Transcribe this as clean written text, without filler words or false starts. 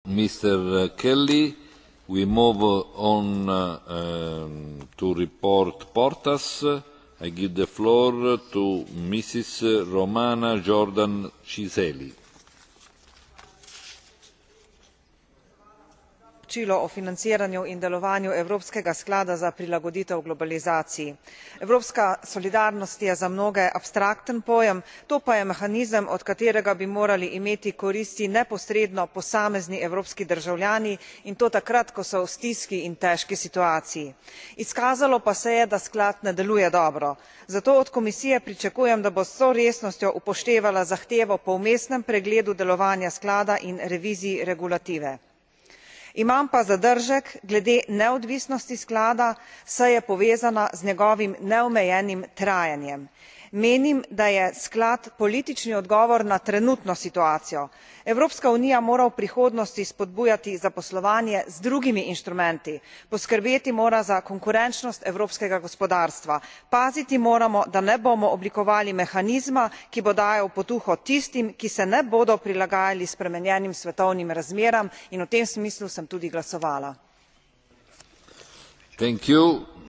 Mr. Kelly. We move on to report Portas. I give the floor to Mrs. Romana Jordan Ciseli. Poročilo o financiranju in delovanju Evropskega sklada za prilagoditev globalizaciji. Evropska solidarnost je za mnoge abstrakten pojem, to pa je mehanizem, od katerega bi morali imeti koristi neposredno posamezni evropski državljani, in to takrat, ko so v stiski in težki situaciji. Izkazalo pa se je, da sklad ne deluje dobro. Zato od Komisije pričakujem, da bo s vso resnostjo upoštevala zahtevo po vmesnem pregledu delovanja sklada in reviziji regulative. Imam pa zadržek glede neodvisnosti sklada, saj je povezana z njegovim neomejenim trajanjem. Menim, da je sklad politični odgovor na trenutno situacijo. Evropska unija mora v prihodnosti spodbujati zaposlovanje z drugimi inštrumenti, poskrbeti mora za konkurenčnost evropskega gospodarstva. Paziti moramo, da ne bomo oblikovali mehanizma, ki bo dajal potuho tistim, ki se ne bodo prilagajali spremenjenim svetovnim razmeram, in v tem smislu sem tudi glasovala.